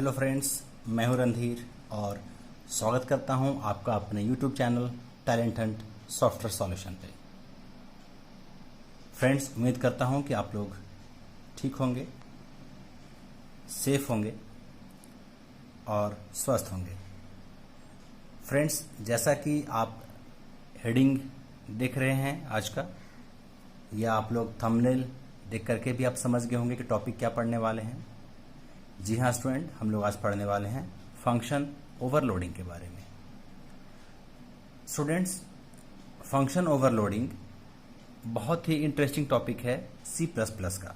Hello friends, मैं हूं रणधीर और स्वागत करता हूं आपका अपने YouTube channel talent Hunt software solution पे। फ्रेंड्स, उम्मीद करता हूं कि आप लोग ठीक होंगे, सेफ होंगे और स्वस्थ होंगे। फ्रेंड्स, जैसा कि आप हेडिंग देख रहे हैं आज का, या आप लोग थंबनेल देख करके भी आप समझ गए होंगे कि टॉपिक क्या पढ़ने वाले हैं। जी हाँ स्टूडेंट, हम लोग आज पढ़ने वाले हैं फंक्शन ओवरलोडिंग के बारे में। स्टूडेंट्स, फंक्शन ओवरलोडिंग बहुत ही इंटरेस्टिंग टॉपिक है C++ का।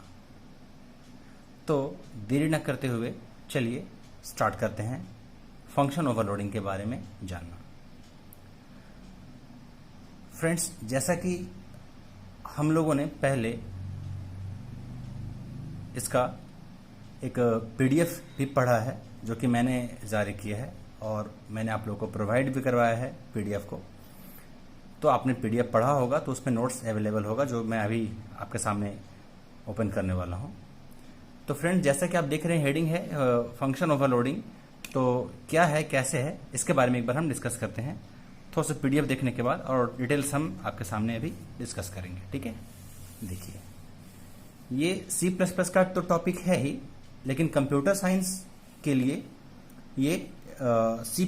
तो देरी न करते हुए चलिए स्टार्ट करते हैं फंक्शन ओवरलोडिंग के बारे में जानना। फ्रेंड्स, जैसा कि हम लोगों ने पहले इसका एक PDF भी पढ़ा है, जो कि मैंने जारी किया है और मैंने आप लोगों को प्रोवाइड भी करवाया है PDF को। तो आपने PDF पढ़ा होगा तो उसमें नोट्स अवेलेबल होगा, जो मैं अभी आपके सामने ओपन करने वाला हूं। तो फ्रेंड, जैसा कि आप देख रहे हैं हेडिंग है फंक्शन ओवरलोडिंग। तो क्या है, कैसे है, इसके बारे में एक बार हम डिस्कस करते हैं थोड़ा सा PDF देखने के बाद, और डिटेल्स हम आपके सामने अभी डिस्कस करेंगे। ठीक है, देखिए, ये C++ का तो टॉपिक है ही, लेकिन कंप्यूटर साइंस के लिए ये C++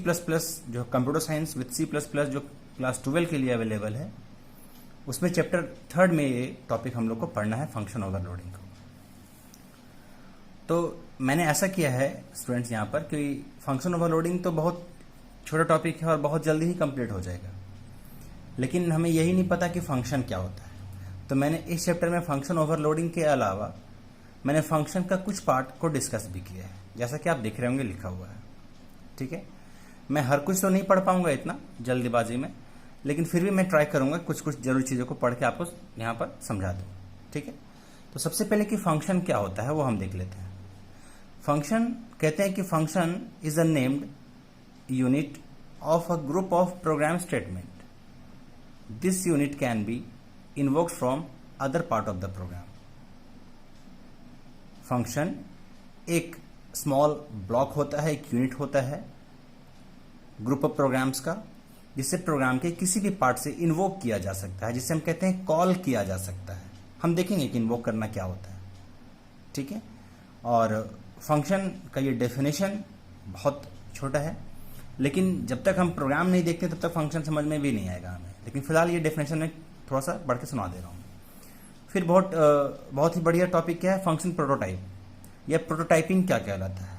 जो कंप्यूटर साइंस विद C++ जो क्लास 12 के लिए अवेलेबल है, उसमें चैप्टर 3 में ये टॉपिक हम लोग को पढ़ना है, फंक्शन ओवरलोडिंग को। तो मैंने ऐसा किया है स्टूडेंट्स यहाँ पर कि फंक्शन ओवरलोडिंग तो बहुत छोटा टॉपिक है और बहुत जल्दी ही कंप्लीट हो जाएगा, लेकिन हमें यही नहीं पता कि फंक्शन क्या होता है। तो मैंने इस चैप्टर में फंक्शन ओवरलोडिंग के अलावा मैंने फंक्शन का कुछ पार्ट को डिस्कस भी किया है, जैसा कि आप देख रहे होंगे लिखा हुआ है। ठीक है, मैं हर कुछ तो नहीं पढ़ पाऊंगा इतना जल्दीबाजी में, लेकिन फिर भी मैं ट्राई करूंगा कुछ कुछ जरूरी चीज़ों को पढ़ के आपको यहाँ पर समझा दूँ। ठीक है, तो सबसे पहले कि फंक्शन क्या होता है वो हम देख लेते हैं। फंक्शन कहते हैं कि function is a named unit of a group of program statement. This unit can be invoked from other part of the program. Function एक स्मॉल ब्लॉक होता है, एक यूनिट होता है ग्रुप ऑफ प्रोग्राम्स का, जिससे प्रोग्राम के किसी भी पार्ट से इन्वोक किया जा सकता है, जिसे हम कहते हैं कॉल किया जा सकता है। हम देखेंगे कि इन्वोक करना क्या होता है। ठीक है, और फंक्शन का ये डेफिनेशन बहुत छोटा है, लेकिन जब तक हम प्रोग्राम नहीं देखते तब तक फंक्शन समझ में भी नहीं आएगा हमें। लेकिन फिलहाल ये डेफिनेशन में थोड़ा सा बढ़ के सुना दे रहा हूँ। फिर बहुत ही बढ़िया टॉपिक क्या है, फंक्शन प्रोटोटाइप या प्रोटोटाइपिंग क्या कहलाता है।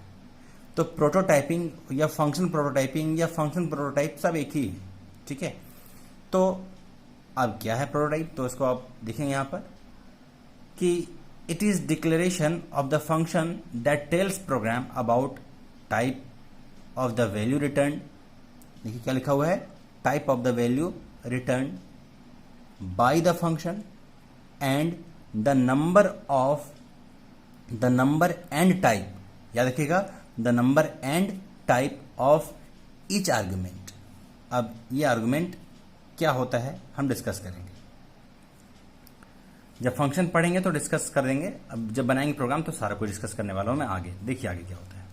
तो प्रोटोटाइपिंग या फंक्शन प्रोटोटाइपिंग या फंक्शन प्रोटोटाइप सब एक ही है। ठीक है, तो अब क्या है प्रोटोटाइप, तो इसको आप देखेंगे यहाँ पर कि it is declaration of the function that tells program about type of the value return. देखिए क्या लिखा हुआ है, type of the value return by the function and the number and type, याद रखिएगा, the number and type of each argument। अब ये argument क्या होता है हम डिस्कस करेंगे, जब फंक्शन पढ़ेंगे तो डिस्कस कर देंगे, अब जब बनाएंगे प्रोग्राम तो सारा कुछ डिस्कस करने वाला हूं मैं आगे। देखिए आगे क्या होता है।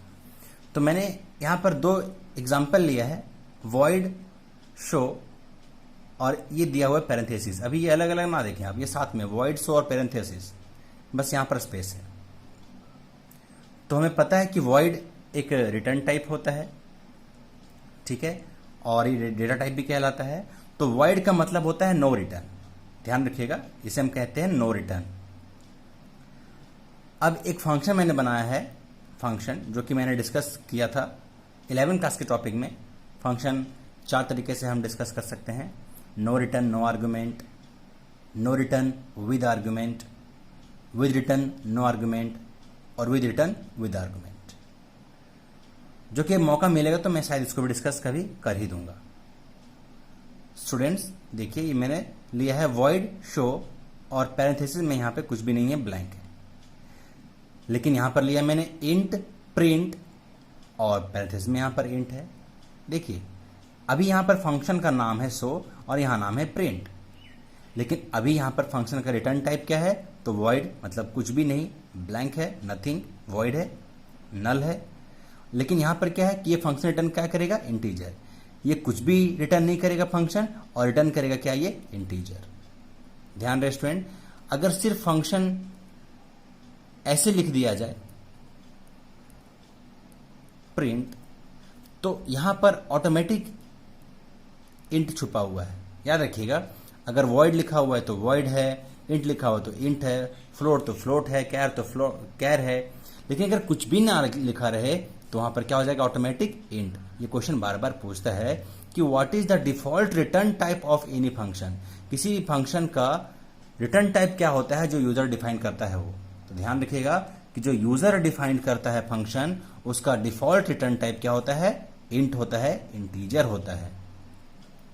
तो मैंने यहां पर 2 एग्जाम्पल लिया है, void, show, और ये दिया हुआ है पैरेंथेसिस। अभी ये अलग अलग ना देखें आप, ये साथ में void, show और पैरेंथेसिस, बस यहां पर स्पेस है। तो हमें पता है कि void एक रिटर्न टाइप होता है, ठीक है, और ये डेटा टाइप भी कहलाता है। तो void का मतलब होता है नो रिटर्न, ध्यान रखिएगा, इसे हम कहते हैं नो रिटर्न। अब एक फंक्शन मैंने बनाया है, फंक्शन जो कि मैंने डिस्कस किया था 11 क्लास के टॉपिक में। फंक्शन 4 तरीके से हम डिस्कस कर सकते हैं, no return no argument, no return with argument, with return no argument, और विद रिटर्न विद आर्गुमेंट। जो कि मौका मिलेगा तो मैं शायद इसको भी डिस्कस कभी कर ही दूंगा। स्टूडेंट्स देखिए, ये मैंने लिया है void, show, और पैरेंथेसिस में यहां पे कुछ भी नहीं है, ब्लैंक है। लेकिन यहां पर लिया मैंने int, print, और पैरेंथेसिस में यहां पर int है। देखिए अभी यहां पर फंक्शन का नाम है show और यहां नाम है print, लेकिन अभी यहां पर फंक्शन का रिटर्न टाइप क्या है, तो void मतलब कुछ भी नहीं, ब्लैंक है, नथिंग, void है, नल है। लेकिन यहां पर क्या है कि ये फंक्शन रिटर्न क्या करेगा, इंटीजर। ये कुछ भी रिटर्न नहीं करेगा फंक्शन, और रिटर्न करेगा क्या, ये इंटीजर। ध्यान रहे स्टूडेंट, अगर सिर्फ फंक्शन ऐसे लिख दिया जाए प्रिंट, तो यहां पर ऑटोमेटिक इंट छुपा हुआ है। याद रखिएगा, अगर वॉइड लिखा हुआ है तो वॉइड है, इंट लिखा हुआ तो इंट है, फ्लोट तो फ्लोट है, कैर तो कैर है। लेकिन अगर कुछ भी ना लिखा रहे तो वहां पर क्या हो जाएगा, ऑटोमेटिक इंट। ये क्वेश्चन बार बार पूछता है कि what is the default return type of any function. किसी भी फंक्शन का रिटर्न टाइप क्या होता है जो यूजर डिफाइन करता है वो। तो ध्यान रखिएगा कि जो यूजर डिफाइन करता है फंक्शन, उसका डिफॉल्ट रिटर्न टाइप क्या होता है, इंट होता है, इंटीजर होता है।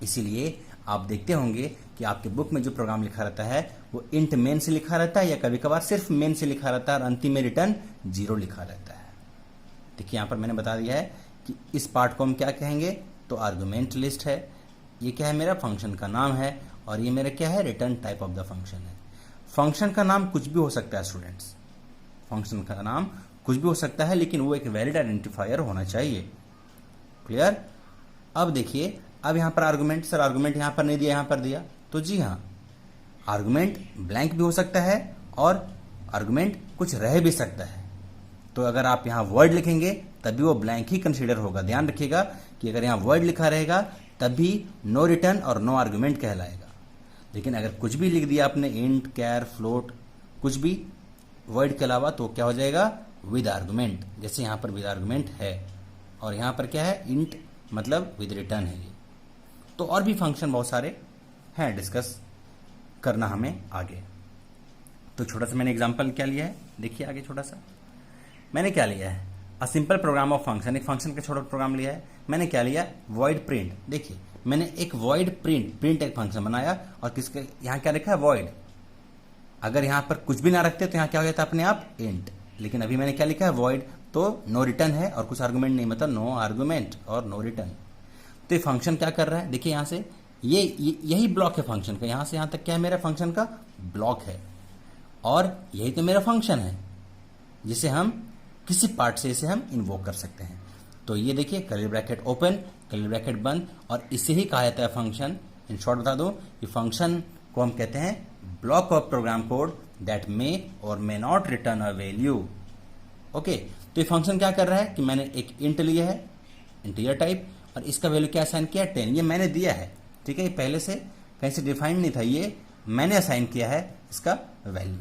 इसीलिए आप देखते होंगे कि आपके बुक में जो प्रोग्राम लिखा रहता है वो इंट मेन से लिखा रहता है, या कभी कभार सिर्फ मेन से लिखा रहता है और अंतिम में रिटर्न 0 लिखा रहता है। देखिए यहां पर मैंने बता दिया है कि इस पार्ट को हम क्या कहेंगे, तो आर्गुमेंट लिस्ट है। ये क्या है, मेरा फंक्शन का नाम है, और ये मेरा क्या है, return type of the function है। फंक्शन का नाम कुछ भी हो सकता है स्टूडेंट्स, फंक्शन का नाम कुछ भी हो सकता है, लेकिन वो एक वैलिड आइडेंटिफायर होना चाहिए। क्लियर। अब देखिए, अब यहां पर आर्गुमेंट, सर आर्गुमेंट यहां पर नहीं दिया, यहां पर दिया, तो जी हां, आर्गुमेंट ब्लैंक भी हो सकता है और आर्गुमेंट कुछ रह भी सकता है। तो अगर आप यहां वर्ड लिखेंगे तभी वो ब्लैंक ही कंसीडर होगा। ध्यान रखिएगा कि अगर यहां वर्ड लिखा रहेगा तभी नो रिटर्न और नो आर्गुमेंट कहलाएगा। लेकिन अगर कुछ भी लिख दिया आपने, इंट, कैर, फ्लोट, कुछ भी वर्ड के अलावा, तो क्या हो जाएगा, विद आर्गुमेंट। जैसे यहां पर विद आर्गुमेंट है, और यहां पर क्या है, इंट मतलब विद रिटर्न है ये। तो और भी फंक्शन बहुत सारे हैं डिस्कस करना हमें आगे। तो छोटा सा मैंने एग्जांपल क्या लिया है, देखिए आगे छोटा सा मैंने क्या लिया है, a simple program of function. एक फंक्शन का छोटा प्रोग्राम लिया है मैंने, क्या लिया, वॉइड प्रिंट। देखिए मैंने एक वॉइड प्रिंट एक फंक्शन बनाया, और किसके यहां क्या लिखा है, वॉइड। अगर यहां पर कुछ भी ना रखते तो यहां क्या हो जाता अपने आप, इंट। लेकिन अभी मैंने क्या लिखा है, वॉइड, तो नो रिटर्न है और कुछ आर्गुमेंट नहीं, मतलब नो आर्गुमेंट और नो रिटर्न। तो ये फंक्शन क्या कर रहा है, देखिए यहां से यही ब्लॉक है फंक्शन का, यहां से यहां तक क्या है, मेरा फंक्शन का ब्लॉक है, और यही तो मेरा फंक्शन है जिसे हम किसी पार्ट से इसे हम इन्वोक कर सकते हैं। तो ये देखिए, curly bracket open, curly bracket बंद, और इसे ही कहा जाता है फंक्शन। इन शॉर्ट बता दो, ये फंक्शन को हम कहते हैं block of program code that may और may not return a value. Okay, तो ये फंक्शन क्या कर रहा है कि मैंने एक इंट लिया है, इंटीजर टाइप, और इसका वैल्यू क्या असाइन किया, 10। ये मैंने दिया है, ठीक है, ये पहले से कहीं से डिफाइंड नहीं था, ये मैंने असाइन किया है इसका वैल्यू।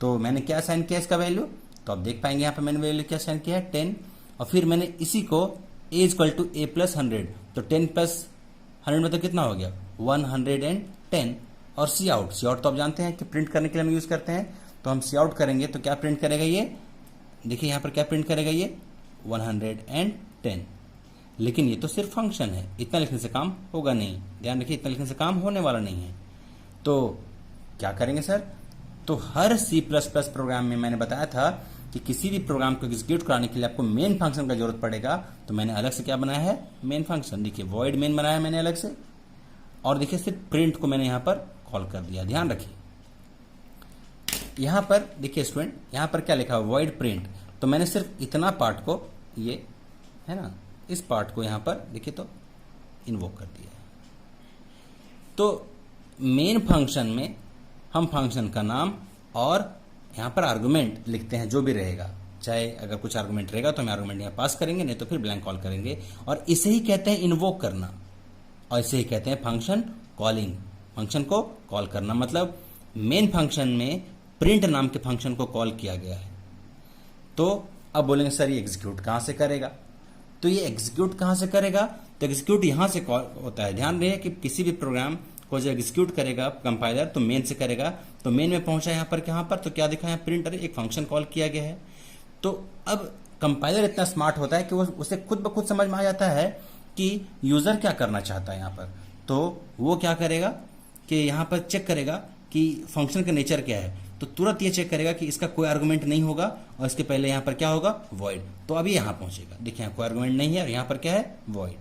तो मैंने क्या असाइन किया इसका वैल्यू, तो आप देख पाएंगे यहाँ पे मैंने वैल्यू क्या असाइन किया है, 10। और फिर मैंने इसी को a equal to a plus 100, तो 10 प्लस 100 मतलब कितना हो गया, 110। और सी आउट तो आप जानते हैं कि प्रिंट करने के लिए हम यूज करते हैं, तो हम सी आउट करेंगे तो क्या प्रिंट करेगा ये, देखिए यहाँ पर क्या प्रिंट करेगा ये, 110। लेकिन ये तो सिर्फ फंक्शन है, इतना लिखने से काम होगा नहीं, ध्यान रखिए, इतना लिखने से काम होने वाला नहीं है। तो क्या करेंगे सर, तो हर C++ प्रोग्राम में मैंने बताया था कि किसी भी प्रोग्राम को एग्जीक्यूट कराने के लिए आपको मेन फंक्शन का जरूरत पड़ेगा। तो मैंने अलग से क्या बनाया है, मेन फंक्शन। देखिए वॉइड मेन बनाया है मैंने अलग से, और देखिए सिर्फ प्रिंट को मैंने यहां पर कॉल कर दिया। ध्यान रखिए यहां पर देखिए स्टूडेंट, यहां पर क्या लिखा है, वॉइड प्रिंट। तो मैंने सिर्फ इतना पार्ट को, ये है ना, इस पार्ट को यहां पर देखिए तो इन्वोक कर दिया। तो मेन फंक्शन में हम फंक्शन का नाम और यहां पर आर्गुमेंट लिखते हैं, जो भी रहेगा, चाहे अगर कुछ आर्गुमेंट रहेगा तो हम आर्गुमेंट यहां पास करेंगे, नहीं तो फिर ब्लैंक कॉल करेंगे। और इसे ही कहते हैं इन्वोक करना, और इसे ही कहते हैं फंक्शन कॉलिंग। फंक्शन को कॉल करना मतलब मेन फंक्शन में प्रिंट नाम के फंक्शन को कॉल किया गया है। तो अब बोलेंगे सर ये एग्जीक्यूट कहां से करेगा, तो ये एग्जीक्यूट कहां से करेगा, तो एग्जीक्यूट यहां से होता है। ध्यान रहे कि किसी भी प्रोग्राम को जो एग्जीक्यूट करेगा कंपाइलर तो मेन से करेगा। तो मेन में पहुंचा यहाँ पर, कहां पर, तो क्या दिखा है, प्रिंट, अरे एक फंक्शन कॉल किया गया है। तो अब कंपाइलर इतना स्मार्ट होता है कि वो उसे खुद ब खुद समझ में आ जाता है कि यूजर क्या करना चाहता है यहाँ पर। तो वो क्या करेगा कि यहाँ पर चेक करेगा कि फंक्शन का नेचर क्या है, तो तुरंत ये चेक करेगा कि इसका कोई आर्गुमेंट नहीं होगा, और इसके पहले यहाँ पर क्या होगा, वॉइड। तो अभी यहाँ पहुंचेगा, देखिए यहाँ कोई आर्गुमेंट नहीं है और यहाँ पर क्या है, वॉइड,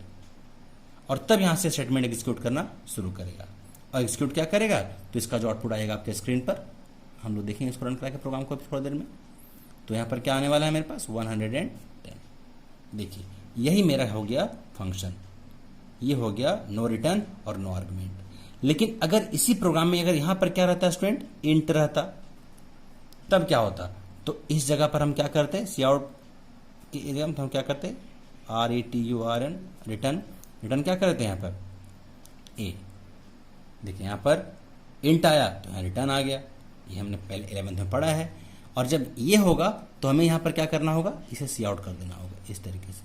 और तब यहाँ से स्टेटमेंट एग्जीक्यूट करना शुरू करेगा। और एग्जीक्यूट क्या करेगा, तो इसका जो आउटपुट आएगा आपके स्क्रीन पर, हम लोग देखेंगे इसको रन करा के प्रोग्राम को थोड़ी देर में। तो यहाँ पर क्या आने वाला है मेरे पास, 110। देखिए यही मेरा हो गया फंक्शन, ये हो गया नो रिटर्न और नो आर्गुमेंट। लेकिन अगर इसी प्रोग्राम में अगर यहां पर क्या रहता स्टूडेंट, इंट रहता, तब क्या होता, तो इस जगह पर हम क्या करते, सी आउट की एरिया में हम क्या करते, RETURN रिटर्न, रिटर्न क्या करते हैं यहाँ पर ए। देखिए यहाँ पर इंट आया तो यहाँ रिटर्न आ गया, ये हमने पहले 11th में पढ़ा है। और जब ये होगा तो हमें यहाँ पर क्या करना होगा, इसे सी आउट कर देना होगा इस तरीके से,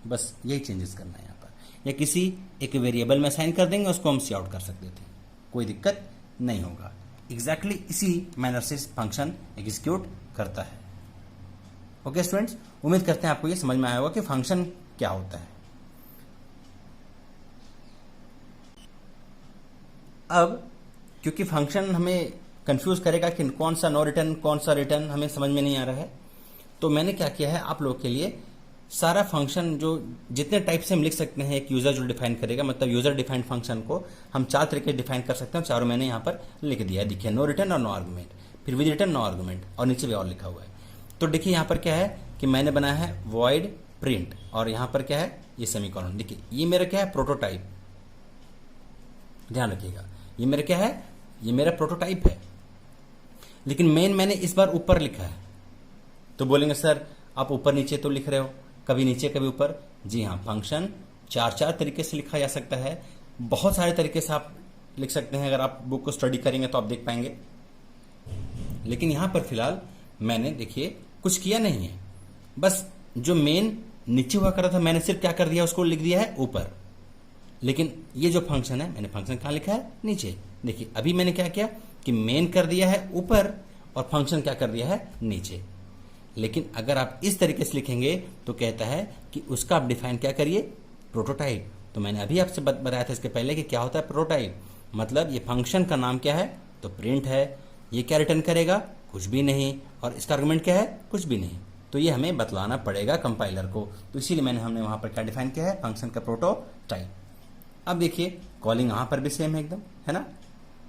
बस यही चेंजेस करना है यहाँ पर। या किसी एक वेरिएबल में असाइन कर देंगे, उसको हम सी आउट कर सकते थे, कोई दिक्कत नहीं होगा। एग्जैक्टली इसी मैनर से फंक्शन एग्जीक्यूट करता है। ओके स्टूडेंट्स, उम्मीद करते हैं आपको ये समझ में आया होगा कि फंक्शन क्या होता है। अब क्योंकि फंक्शन हमें कंफ्यूज करेगा कि कौन सा नो रिटर्न कौन सा रिटर्न हमें समझ में नहीं आ रहा है, तो मैंने क्या किया है आप लोग के लिए सारा फंक्शन जो जितने टाइप से हम लिख सकते हैं, एक यूजर जो डिफाइन करेगा, मतलब यूजर डिफाइंड फंक्शन को हम 4 तरीके डिफाइन कर सकते हैं, चारों मैंने यहाँ पर लिख दिया है। देखिए नो रिटर्न और नो आर्गुमेंट, फिर विद रिटर्न नो आर्गुमेंट, और नीचे भी और लिखा हुआ है। तो देखिए यहाँ पर क्या है कि मैंने बनाया है वॉइड प्रिंट, और यहाँ पर क्या है ये सेमीकोलन। देखिए ये मेरा क्या है, प्रोटोटाइप, ध्यान रखिएगा ये मेरा क्या है, ये मेरा प्रोटोटाइप है। लेकिन मेन मैंने इस बार ऊपर लिखा है। तो बोलेंगे सर आप ऊपर नीचे तो लिख रहे हो, कभी नीचे कभी ऊपर। जी हाँ, फंक्शन 4 तरीके से लिखा जा सकता है, बहुत सारे तरीके से आप लिख सकते हैं। अगर आप बुक को स्टडी करेंगे तो आप देख पाएंगे। लेकिन यहां पर फिलहाल मैंने देखिए कुछ किया नहीं है, बस जो मेन नीचे हुआ कर रहा था मैंने सिर्फ क्या कर दिया, उसको लिख दिया है ऊपर। लेकिन ये जो फंक्शन है मैंने फंक्शन कहां लिखा है, नीचे। देखिए अभी मैंने क्या किया कि मेन कर दिया है ऊपर और फंक्शन क्या कर दिया है नीचे। लेकिन अगर आप इस तरीके से लिखेंगे तो कहता है कि उसका आप डिफाइन क्या करिए, प्रोटोटाइप। तो मैंने अभी आपसे बताया था इसके पहले कि क्या होता है प्रोटोटाइप, मतलब ये फंक्शन का नाम क्या है, तो प्रिंट है। ये क्या रिटर्न करेगा, कुछ भी नहीं, और इसका आर्गुमेंट क्या है, कुछ भी नहीं। तो ये हमें बतलाना पड़ेगा कंपाइलर को, तो इसीलिए हमने वहां पर क्या डिफाइन किया है, फंक्शन का प्रोटोटाइप। अब देखिए कॉलिंग यहां पर भी सेम है एकदम, है ना।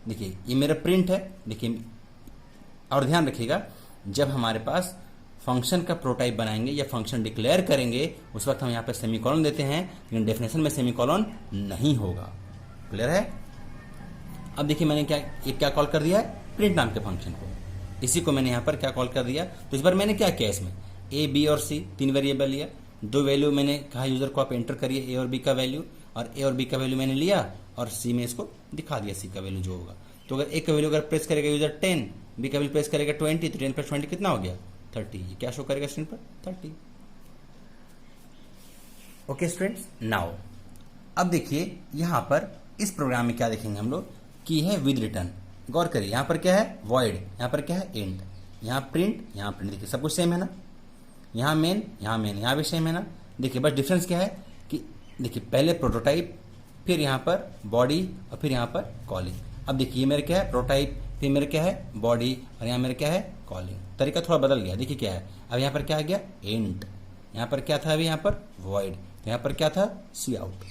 देखिए ये मेरा प्रिंट है। देखिए और ध्यान रखिएगा जब हमारे पास फंक्शन का प्रोटोटाइप बनाएंगे या फंक्शन डिक्लेयर करेंगे उस वक्त हम यहाँ पर सेमीकोलन देते हैं, लेकिन डेफिनेशन में सेमीकोलन नहीं होगा। क्लियर है। अब देखिए मैंने क्या कॉल कर दिया है, प्रिंट नाम के फंक्शन को, इसी को मैंने यहाँ पर क्या कॉल कर दिया। तो इस बार मैंने क्या किया, इसमें ए बी और सी 3 वेरिएबल लिया, 2 वैल्यू मैंने कहा यूजर को आप एंटर करिए ए और बी का वैल्यू, और ए और बी का वैल्यू मैंने लिया और सी में इसको दिखा दिया सी का वैल्यू जो होगा। तो अगर ए का वैल्यू अगर प्रेस करेगा यूजर 10, बी का वैल्यू प्रेस करेगा 20, तो 10 + 20 कितना हो गया 30। ये क्या शो करेगा स्क्रीन पर 30। ओके स्टूडेंट्स, नाउ अब देखिए यहां पर इस प्रोग्राम में क्या देखेंगे हम लोग कि है विद रिटर्न। गौर करिए यहां पर क्या है वॉइड, यहां पर क्या है इंट, यहां प्रिंट, यहां प्रिंट। देखिए सब कुछ सेम है ना, यहां मेन यहां भी सेम है ना। देखिए बस डिफरेंस क्या है कि देखिए पहले प्रोटोटाइप, फिर यहां पर बॉडी और फिर यहां पर कॉलिंग। अब देखिए मेरे क्या है प्रोटोटाइप, फिर मेरे क्या है बॉडी, और यहां मेरे क्या है कॉलिंग। तरीका थोड़ा बदल गया। देखिए क्या है, अब यहां पर क्या आ गया इंट, यहां पर क्या था अभी यहां पर वॉइड, तो यहां पर क्या था सी आउट।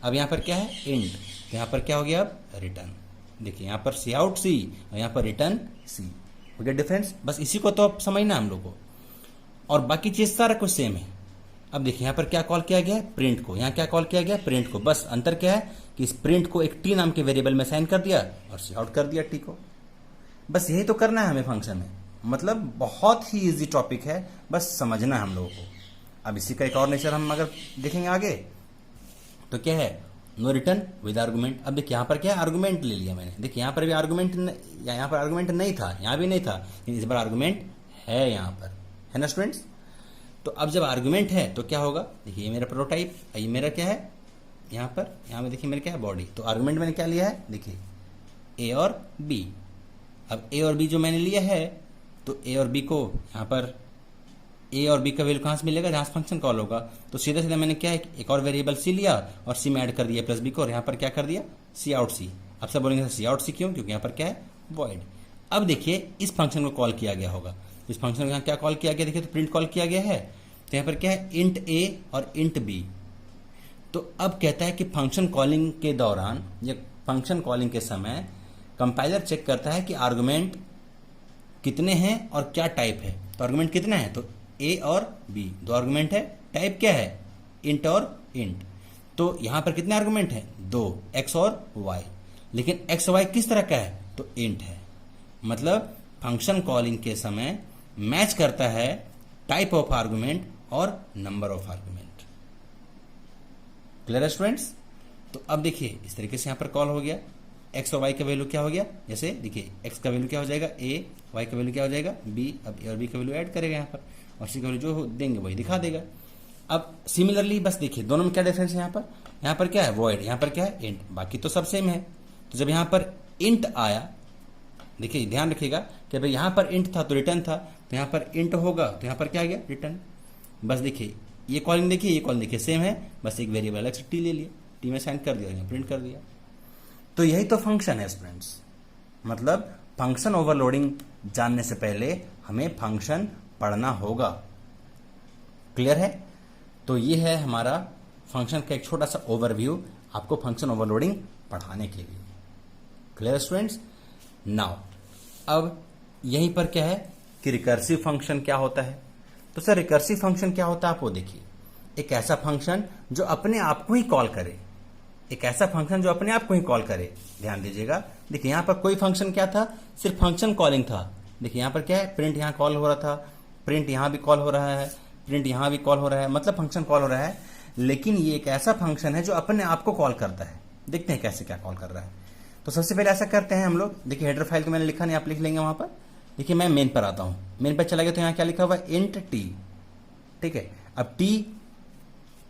अब यहां पर क्या है इंट, तो यहां पर क्या हो गया अब रिटर्न। देखिए यहां पर सी आउट सी और यहां पर रिटर्न सी। हो गया डिफरेंस। बस इसी को तो अब समझना हम लोग को, और बाकी चीज सारा कुछ सेम है। अब देखिए यहां पर क्या कॉल किया गया प्रिंट को, यहां क्या कॉल किया गया प्रिंट को। बस अंतर क्या है कि इस प्रिंट को एक टी नाम के वेरिएबल में साइन कर दिया और सी आउट कर दिया टी को। बस यही तो करना है हमें फंक्शन में। मतलब बहुत ही इजी टॉपिक है, बस समझना है हम लोगों को। अब इसी का एक और नेचर हम अगर देखेंगे आगे तो क्या है नो रिटर्न विद आर्गुमेंट। अब देखिए यहाँ पर क्या है आर्गुमेंट ले लिया मैंने। देखिए यहाँ पर भी आर्गुमेंट, यहाँ पर आर्गुमेंट नहीं था, यहाँ भी नहीं था, इस बार आर्गुमेंट है यहाँ पर, है ना स्टूडेंट्स। तो अब जब आर्गुमेंट है तो क्या होगा, देखिए ये मेरा प्रोटोटाइप, ये मेरा क्या है यहाँ पर, यहाँ में देखिए मेरा क्या है बॉडी। तो आर्गुमेंट मैंने क्या लिया है, देखिए ए और बी। अब ए और बी जो मैंने लिया है तो ए और बी को यहाँ पर ए और बी का वैल्यू कहाँ से मिलेगा, जहाँ से फंक्शन कॉल होगा। तो सीधा सीधा मैंने क्या है एक और वेरिएबल सी लिया और सी में ऐड कर दिया प्लस बी को, और यहाँ पर क्या कर दिया सी आउट सी। अब सब बोलेंगे सी आउट सी क्यों, क्योंकि यहाँ पर क्या है वॉइड। अब देखिए इस फंक्शन को कॉल किया गया होगा, इस फंक्शन को यहाँ क्या कॉल किया गया, देखिए तो प्रिंट कॉल किया गया है। तो यहाँ पर क्या है इंट ए और इंट बी। तो अब कहता है कि फंक्शन कॉलिंग के दौरान या फंक्शन कॉलिंग के समय कंपाइलर चेक करता है कि आर्गुमेंट कितने हैं और क्या टाइप है। तो आर्गुमेंट कितना है, तो ए और बी, 2 आर्गुमेंट है टाइप क्या है, इंट और इंट। तो यहां पर कितने आर्गुमेंट हैं, 2, एक्स और वाई। लेकिन एक्स वाई किस तरह का है, तो इंट है। मतलब फंक्शन कॉलिंग के समय मैच करता है टाइप ऑफ आर्गुमेंट और नंबर ऑफ आर्गुमेंट। क्लियर है स्टूडेंट्स? तो अब देखिए इस तरीके से यहां पर कॉल हो गया, एक्स और वाई का वैल्यू क्या हो गया, जैसे देखिए एक्स का वैल्यू क्या हो जाएगा ए, वाई का वैल्यू क्या हो जाएगा बी। अब ए और बी का वैल्यू ऐड करेगा यहाँ पर और सी का वैल्यू जो देंगे वही दिखा देगा। अब सिमिलरली बस देखिए दोनों में क्या डिफरेंस है, यहाँ पर क्या है वॉइड, यहाँ पर क्या है इंट, बाकी तो सब सेम है। तो जब यहाँ पर इंट आया, देखिए ध्यान रखिएगा कि भाई यहाँ पर इंट था तो रिटर्न था, तो यहाँ पर इंट होगा तो यहाँ पर क्या आ गया, रिटर्न। बस देखिए ये कॉलिंग देखिए, ये कॉलिंग देखिए सेम है, बस एक वेरिएबल अलग से टी ले लिया, टी में साइन कर दिया, यहाँ प्रिंट कर दिया। तो यही तो फंक्शन है स्टूडेंट्स। मतलब फंक्शन ओवरलोडिंग जानने से पहले हमें फंक्शन पढ़ना होगा। क्लियर है? तो ये है हमारा फंक्शन का एक छोटा सा ओवरव्यू आपको फंक्शन ओवरलोडिंग पढ़ाने के लिए। Clear students? नाउ अब यहीं पर क्या है कि रिकर्सिव फंक्शन क्या होता है। तो सर रिकर्सिव फंक्शन क्या होता है, आप वो देखिए। एक ऐसा फंक्शन जो अपने आप को ही कॉल करे, एक ऐसा फंक्शन जो अपने आप को ही कॉल करे। ध्यान दीजिएगा, देखिए यहां पर कोई फंक्शन क्या था, सिर्फ फंक्शन कॉलिंग था। देखिए यहां पर क्या है, प्रिंट यहां कॉल हो रहा था, प्रिंट यहां भी कॉल हो रहा है, प्रिंट यहां भी कॉल हो रहा है, मतलब फंक्शन कॉल हो रहा है। लेकिन ये एक ऐसा फंक्शन है जो अपने आप को कॉल करता है। देखते हैं कैसे क्या कॉल कर रहा है। तो सबसे पहले ऐसा करते हैं हम लोग, देखिए हेडर फाइल को मैंने लिखा नहीं, आप लिख लेंगे वहां पर। देखिए मैं मेन पर आता हूं, मेन पर चला गया तो यहां क्या लिखा हुआ है, इंट टी। ठीक है, अब टी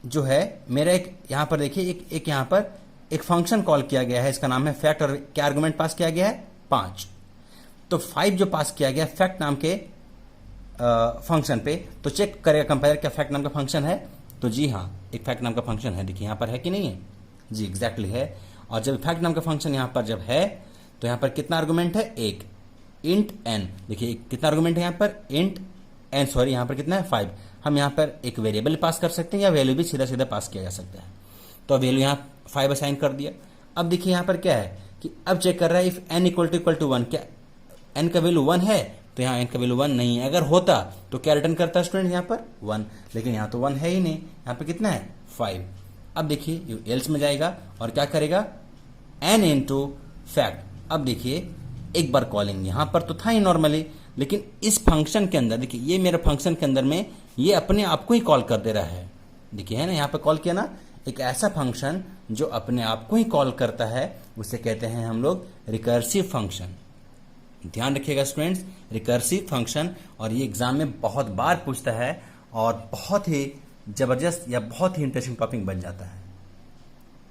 जो है मेरा एक यहां पर देखिए एक यहां पर एक फंक्शन कॉल किया गया है, इसका नाम है फैक्ट, और क्या आर्गुमेंट पास किया गया है, 5। तो 5 जो पास किया गया फैक्ट नाम के फंक्शन पे, तो चेक करेगा कंपाइलर क्या फैक्ट नाम का फंक्शन है। तो जी हाँ, एक फैक्ट नाम का फंक्शन है, देखिए यहां पर है कि नहीं है, जी एग्जैक्टली है। और जब फैक्ट नाम का फंक्शन यहां पर जब है तो यहां पर कितना आर्गुमेंट है, एक, इंट एन। देखिए कितना आर्गुमेंट है यहां पर, इंट एन, सॉरी यहां पर कितना है, 5। हम यहां पर एक वेरिएबल पास कर सकते हैं या वैल्यू भी सीधा सीधा पास किया जा सकता है। तो वैल्यू यहां 5 असाइन कर दिया। अब देखिए यहां पर क्या है कि अब चेक कर रहा है इफ n इक्वल टू 1, क्या n का वैल्यू 1 है, तो यहाँ n का वैल्यू 1 नहीं है। अगर होता तो क्या रिटर्न करता स्टूडेंट यहाँ पर 1, लेकिन यहाँ तो 1 है ही नहीं, यहाँ पे कितना है 5। अब देखिए एल्स में जाएगा और क्या करेगा, n इंटू फैक्ट। अब देखिए एक बार कॉलिंग यहाँ पर तो था ही नॉर्मली, लेकिन इस फंक्शन के अंदर देखिए ये मेरे फंक्शन के अंदर में ये अपने आप को ही कॉल कर दे रहा है। देखिए है ना, यहाँ पर कॉल किया ना, एक ऐसा फंक्शन जो अपने आप को ही कॉल करता है उसे कहते हैं हम लोग रिकर्सिव फंक्शन। ध्यान रखिएगा स्टूडेंट्स, रिकर्सिव फंक्शन, और ये एग्जाम में बहुत बार पूछता है और बहुत ही जबरदस्त या बहुत ही इंटरेस्टिंग टॉपिक बन जाता है।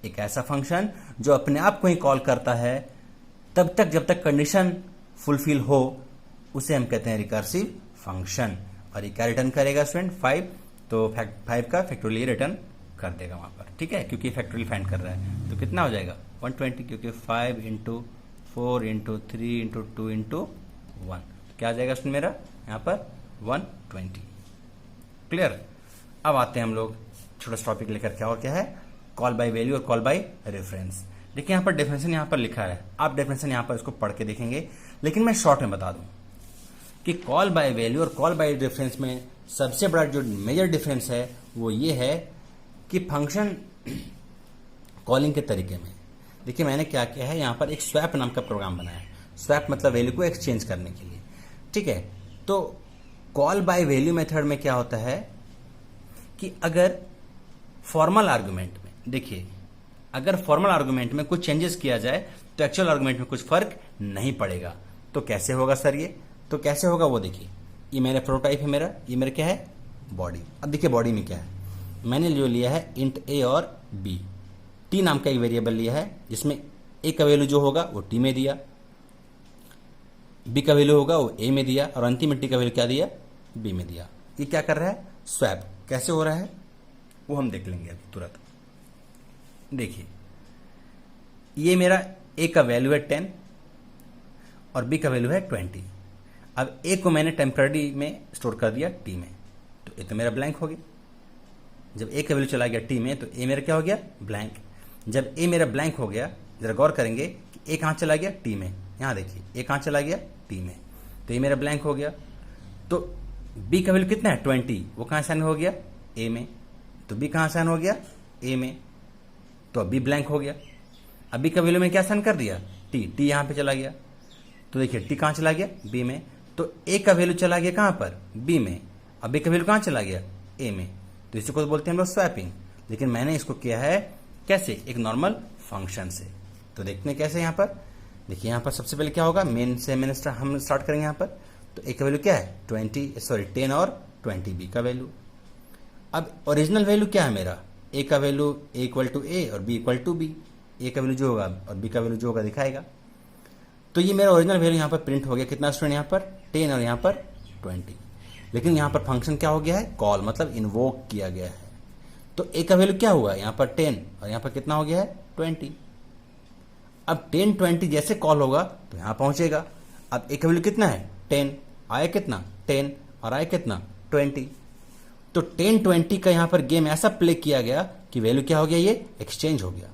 एक ऐसा फंक्शन जो अपने आप को ही कॉल करता है तब तक जब तक कंडीशन फुलफिल हो, उसे हम कहते हैं रिकर्सिव फंक्शन। और ये क्या रिटर्न करेगा स्टूडेंट, 5। तो 5 का फैक्टोरियल रिटर्न कर देगा वहां पर, ठीक है, क्योंकि फैक्टोरियल फाइंड कर रहा है। तो कितना हो जाएगा 120, क्योंकि 5 इंटू 4 इंटू 3 इंटू 2 इंटू 1, क्या आ जाएगा स्टूडेंट मेरा यहाँ पर 120। क्लियर? अब आते हैं हम लोग छोटा सा टॉपिक लेकर, क्या और क्या है, कॉल बाय वैल्यू और कॉल बाय रेफरेंस। देखिए यहाँ पर डेफिनेशन यहाँ पर लिखा है, आप डेफिनेशन यहाँ पर इसको पढ़ के देखेंगे, लेकिन मैं शॉर्ट में बता दूं कि कॉल बाय वैल्यू और कॉल बाय रेफरेंस में सबसे बड़ा जो मेजर डिफरेंस है वो ये है कि फंक्शन कॉलिंग के तरीके में देखिए मैंने क्या किया है, यहाँ पर एक स्वैप नाम का प्रोग्राम बनाया है। स्वैप मतलब वैल्यू को एक्सचेंज करने के लिए, ठीक है। तो कॉल बाय वैल्यू मेथड में क्या होता है कि अगर फॉर्मल आर्गुमेंट में, देखिए अगर फॉर्मल आर्गुमेंट में कुछ चेंजेस किया जाए तो एक्चुअल आर्गुमेंट में कुछ फर्क नहीं पड़ेगा। तो कैसे होगा सर ये, तो कैसे होगा वो देखिए, ये मेरा प्रोटोटाइप है, मेरा ये मेरा क्या है, बॉडी। अब देखिए बॉडी में क्या है, मैंने जो लिया है इंट ए और बी, टी नाम का एक वेरिएबल लिया है जिसमें ए का वैल्यू जो होगा वो टी में दिया, बी का वैल्यू होगा वो ए में दिया, और अंतिम में टी का वैल्यू क्या दिया, बी में दिया। ये क्या कर रहा है, स्वैप। कैसे हो रहा है वो हम देख लेंगे अभी तुरंत। देखिए ये मेरा ए का वैल्यू है 10 और बी का वैल्यू है 20। अब ए को मैंने टेम्पररी में स्टोर कर दिया टी में, तो ए तो मेरा ब्लैंक हो गया। जब ए का वैल्यू चला गया टी में तो ए मेरा क्या हो गया, ब्लैंक। जब ए मेरा ब्लैंक हो गया, जरा गौर करेंगे कि ए कहाँ चला गया, टी में। यहाँ देखिए ए कहाँ चला गया, टी में, तो ए मेरा ब्लैंक हो गया। तो बी का वैल्यू कितना है 20, वो कहाँ साइन हो गया, ए में। तो बी कहाँ साइन हो गया, ए में, तो अब बी ब्लैंक हो गया। अब बी का वैल्यू में क्या साइन कर दिया, टी, टी यहाँ पे चला गया, तो देखिए टी कहाँ चला गया, बी में, तो ए का वैल्यू चला गया कहाँ पर, बी में, अब बी का वैल्यू कहाँ चला गया, ए में, तो इसी को बोलते हैं हम लोग स्वैपिंग। लेकिन मैंने इसको किया है कैसे, एक नॉर्मल फंक्शन से। तो देखते हैं कैसे। यहाँ पर देखिए, यहाँ पर सबसे पहले क्या होगा, मेन से हम स्टार्ट करेंगे यहाँ पर। तो ए का वैल्यू क्या है 10 और 20 बी का वैल्यू। अब ओरिजिनल वैल्यू क्या है मेरा, ए का वैल्यू ए इक्वल टू ए और बी इक्वल टू बी, ए का वैल्यू जो होगा और बी का वैल्यू जो होगा दिखाएगा। तो ये मेरा ओरिजिनल वैल्यू यहाँ पर प्रिंट हो गया, कितना स्टूडेंट यहाँ पर 10 और यहाँ पर 20। लेकिन यहाँ पर फंक्शन क्या हो गया है, कॉल, मतलब इन्वोक किया गया है। तो ए का वैल्यू क्या हुआ यहाँ पर 10 और यहाँ पर कितना हो गया है 20। अब 10 20 जैसे कॉल होगा तो यहाँ पहुंचेगा। अब ए का वैल्यू कितना है 10, आया कितना 10 और आया कितना 20। तो 10 20 का यहाँ पर गेम ऐसा प्ले किया गया कि वैल्यू क्या हो गया, ये एक्सचेंज हो गया।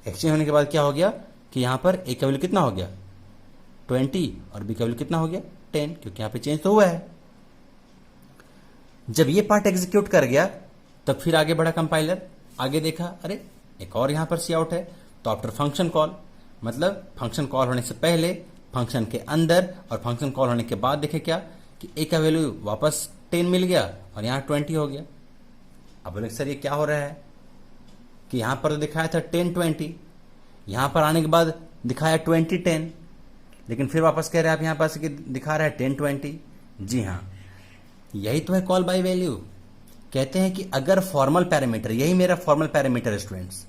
एक्सचेंज होने के बाद क्या हो गया कि यहाँ पर ए का वैल्यू कितना हो गया 20 और बी का वैल्यू कितना हो गया 10, क्योंकि यहाँ पे चेंज तो हुआ है। जब ये पार्ट एग्जीक्यूट कर गया तब फिर आगे बढ़ा कंपाइलर, आगे देखा अरे एक और यहाँ पर सी आउट है। तो आफ्टर फंक्शन कॉल, मतलब फंक्शन कॉल होने से पहले, फंक्शन के अंदर और फंक्शन कॉल होने के बाद देखे क्या कि ए का वैल्यू वापस 10 मिल गया और यहाँ 20 हो गया। अब बोले सर ये क्या हो रहा है कि यहाँ पर तो दिखाया था 10 20, यहाँ पर आने के बाद दिखाया 20 10, लेकिन फिर वापस कह रहे हैं आप यहाँ पास कि दिखा रहा है 10 20। जी हाँ, यही तो है कॉल बाय वैल्यू। कहते हैं कि अगर फॉर्मल पैरामीटर, यही मेरा फॉर्मल पैरामीटर है स्टूडेंट्स,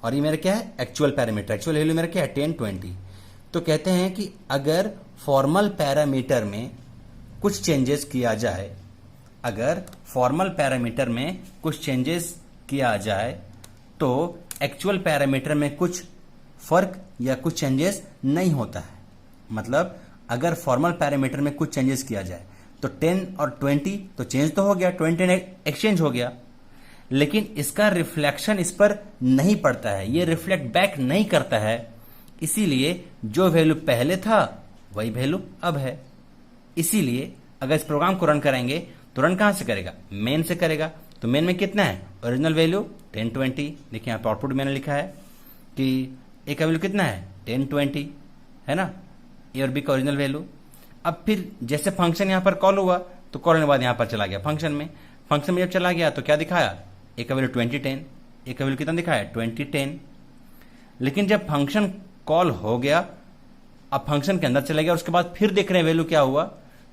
और ये मेरा क्या है एक्चुअल पैरामीटर, एक्चुअल वैल्यू मेरा क्या है 10 20। तो कहते हैं कि अगर फॉर्मल पैरामीटर में कुछ चेंजेस किया जाए, अगर फॉर्मल पैरामीटर में कुछ चेंजेस किया जाए तो एक्चुअल पैरामीटर में कुछ फर्क या कुछ चेंजेस नहीं होता है। मतलब अगर फॉर्मल पैरामीटर में कुछ चेंजेस किया जाए तो 10 और 20 तो चेंज तो हो गया, 20 एक्सचेंज हो गया, लेकिन इसका रिफ्लेक्शन इस पर नहीं पड़ता है, ये रिफ्लेक्ट बैक नहीं करता है। इसीलिए जो वैल्यू पहले था वही वैल्यू अब है। इसीलिए अगर इस प्रोग्राम को रन करेंगे तो रन कहां से करेगा, मेन से करेगा। तो मेन में कितना है ओरिजिनल वैल्यू 10 20। देखिए यहाँ पर आउटपुट मैंने लिखा है कि ए का वैल्यू कितना है 10 20 है ना, ए और बी का ओरिजिनल वैल्यू। अब फिर जैसे फंक्शन यहाँ पर कॉल हुआ तो कॉल होने के बाद यहाँ पर चला गया फंक्शन में। फंक्शन में जब चला गया तो क्या दिखाया, ए का वैल्यू 20 10, ए का वैल्यू कितना दिखाया 20 10। लेकिन जब फंक्शन कॉल हो गया, अब फंक्शन के अंदर चला गया, उसके बाद फिर देख रहे हैं वैल्यू क्या हुआ,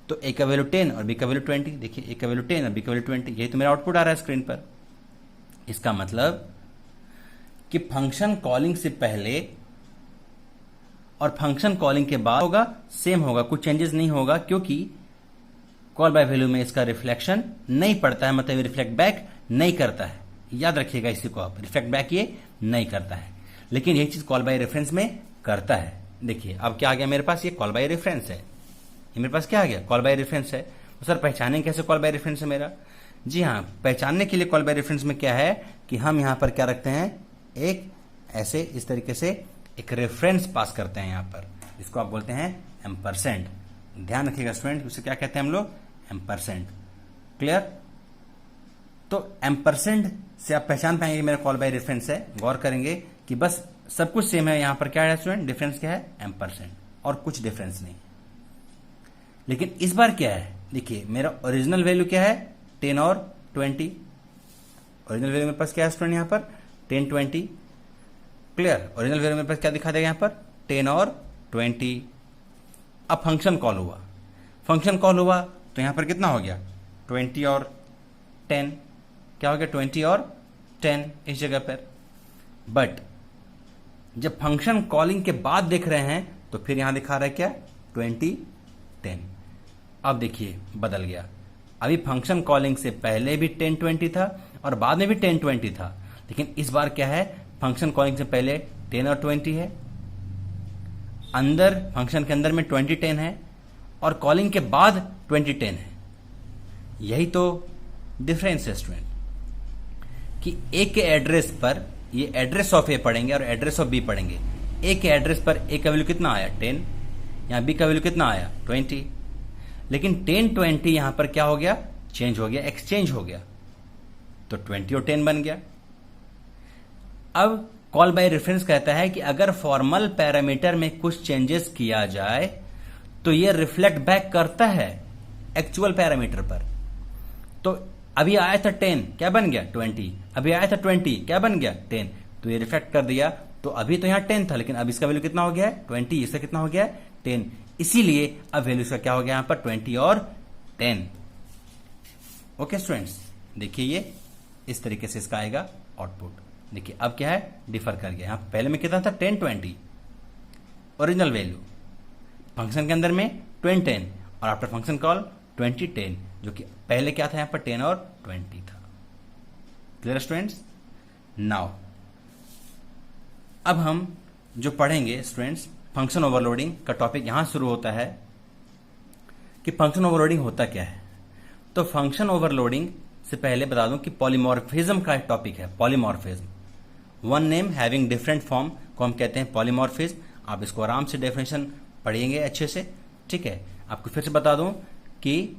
तो ए का वैल्यू 10 और बी का वैल्यू 20। देखिए ए का वैल्यू 10 और बी का वैल्यू 20, यही तो मेरा आउटपुट आ रहा है स्क्रीन पर। इसका मतलब कि फंक्शन कॉलिंग से पहले और फंक्शन कॉलिंग के बाद होगा सेम होगा, कुछ चेंजेस नहीं होगा, क्योंकि कॉल बाय वैल्यू में इसका रिफ्लेक्शन नहीं पड़ता है, मतलब रिफ्लेक्ट बैक नहीं करता है। याद रखिएगा इसी को आप, रिफ्लेक्ट बैक ये नहीं करता है, लेकिन यही चीज कॉल बाय रेफरेंस में करता है। देखिए अब क्या आ गया मेरे पास, ये कॉल बाय रेफरेंस है, ये मेरे पास क्या आ गया कॉल बाय रेफरेंस है। तो सर पहचानें कैसे कॉल बाय रेफरेंस है मेरा? जी हाँ, पहचानने के लिए कॉल बाय रेफरेंस में क्या है कि हम यहाँ पर क्या रखते हैं, एक ऐसे इस तरीके से एक रेफरेंस पास करते हैं यहाँ पर, इसको आप बोलते हैं एम्परसेंड। ध्यान रखिएगा स्टूडेंट, उसे क्या कहते हैं हम लोग, एम्परसेंड। क्लियर? तो एम्परसेंड से आप पहचान पाएंगे कि मेरा कॉल बाय रेफरेंस है। गौर करेंगे कि बस सब कुछ सेम है, यहाँ पर क्या है स्टूडेंट, डिफरेंस क्या है, एम्परसेंड, और कुछ डिफरेंस नहीं। लेकिन इस बार क्या है, देखिए मेरा ओरिजिनल वैल्यू क्या है 10 और 20। ओरिजिनल वैल्यू मेरे पास क्या है स्टूडेंट यहाँ पर 10 20। क्लियर? ओरिजिनल वैल्यू मेरे पास क्या दिखा देगा यहाँ पर 10 और 20। अब फंक्शन कॉल हुआ, फंक्शन कॉल हुआ तो यहाँ पर कितना हो गया 20 और 10, क्या हो गया 20 और 10 इस जगह पर। बट जब फंक्शन कॉलिंग के बाद देख रहे हैं तो फिर यहां दिखा रहा है क्या 20 10। अब देखिए बदल गया, अभी फंक्शन कॉलिंग से पहले भी 10 20 था और बाद में भी 10 20 था, लेकिन इस बार क्या है, फंक्शन कॉलिंग से पहले 10 और 20 है, अंदर फंक्शन के अंदर में 20 10 है, और कॉलिंग के बाद 20 10 है। यही तो डिफरेंस है स्टूडेंट, कि ए के एड्रेस पर, ये एड्रेस ऑफ ए पढ़ेंगे और एड्रेस ऑफ बी पढ़ेंगे। ए के एड्रेस पर ए का वैल्यू कितना आया 10, यहां बी का वैल्यू कितना आया 20, लेकिन 10 20 यहां पर क्या हो गया, चेंज हो गया, एक्सचेंज हो गया। तो 20 और 10 बन गया। अब कॉल बाय रेफरेंस कहता है कि अगर फॉर्मल पैरामीटर में कुछ चेंजेस किया जाए तो ये रिफ्लेक्ट बैक करता है एक्चुअल पैरामीटर पर। तो अभी आया था 10, क्या बन गया 20, अभी आया था 20, क्या बन गया 10, तो ये रिफ्लेक्ट कर दिया। तो अभी तो यहां 10 था, लेकिन अब इसका वैल्यू कितना हो गया है 20, इसका कितना हो गया है 10, इसीलिए अब वैल्यू इसका क्या हो गया यहां पर 20 और 10। ओके स्टूडेंट्स, देखिए ये इस तरीके से इसका आएगा आउटपुट। देखिए अब क्या है, डिफर कर गया। यहां पहले में कितना था 10 20 ओरिजिनल वैल्यू, फंक्शन के अंदर में 20 10 और आफ्टर फंक्शन कॉल 20 10, जो कि पहले क्या था यहां पर 10 और 20 था। Clear students? नाउ अब हम जो पढ़ेंगे स्टूडेंट्स, फंक्शन ओवरलोडिंग का टॉपिक यहां शुरू होता है कि फंक्शन ओवरलोडिंग होता क्या है। तो फंक्शन ओवरलोडिंग से पहले बता दूं कि पॉलीमॉर्फिज्म का टॉपिक है। Polymorphism, one name having different form को हम कहते हैं पॉलीमॉर्फिज्म। आप इसको आराम से डेफिनेशन पढ़ेंगे अच्छे से, ठीक है। आपको फिर से बता दूं कि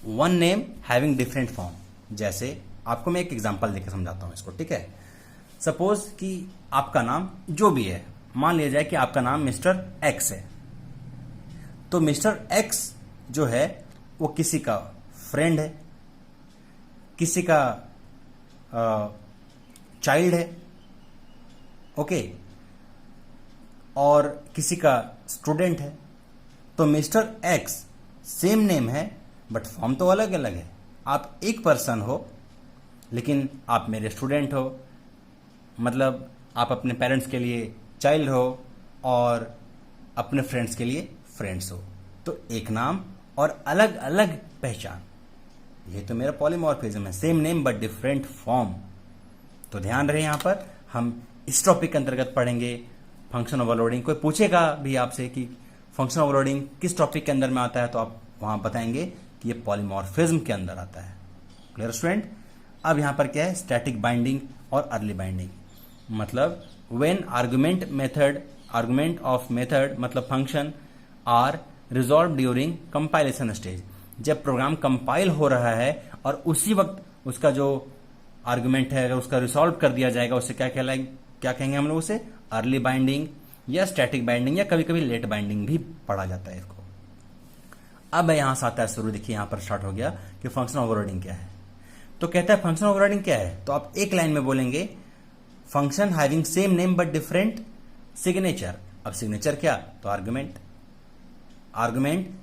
one name having different form, जैसे आपको मैं एक एग्जांपल देकर समझाता हूं इसको, ठीक है। सपोज कि आपका नाम जो भी है, मान लिया जाए कि आपका नाम मिस्टर एक्स है। तो मिस्टर एक्स जो है वो किसी का फ्रेंड है, किसी का चाइल्ड है, ओके, और किसी का स्टूडेंट है। तो मिस्टर एक्स सेम नेम है बट फॉर्म तो अलग अलग है। आप एक पर्सन हो लेकिन आप मेरे स्टूडेंट हो, मतलब आप अपने पेरेंट्स के लिए चाइल्ड हो और अपने फ्रेंड्स के लिए फ्रेंड्स हो। तो एक नाम और अलग अलग पहचान, ये तो मेरा पॉलीमॉर्फिज्म है, same name but different form. तो ध्यान रहे, यहां पर हम इस टॉपिक के अंतर्गत पढ़ेंगे फंक्शन ओवरलोडिंग। कोई पूछेगा भी आपसे कि फंक्शन ओवरलोडिंग किस टॉपिक के अंदर में आता है, तो आप वहां बताएंगे कि ये पॉलीमॉर्फिज्म के अंदर आता है। Clear student? अब यहां पर क्या है, स्टैटिक बाइंडिंग और अर्ली बाइंडिंग। मतलब व्हेन आर्गुमेंट ऑफ मेथड मतलब function are resolve during compilation stage, जब प्रोग्राम कंपाइल हो रहा है और उसी वक्त उसका जो आर्गुमेंट है अगर उसका रिजॉल्व कर दिया जाएगा, उससे क्या कहेंगे हम लोग उसे अर्ली बाइंडिंग या स्टैटिक बाइंडिंग या कभी कभी लेट बाइंडिंग भी पढ़ा जाता है इसको। अब यहां से आता है शुरू, देखिए यहां पर स्टार्ट हो गया कि फंक्शन ओवरलोडिंग क्या है। तो कहता है फंक्शन ओवरलोडिंग क्या है, तो आप एक लाइन में बोलेंगे function having same name but different signature. अब सिग्नेचर क्या, तो आर्गुमेंट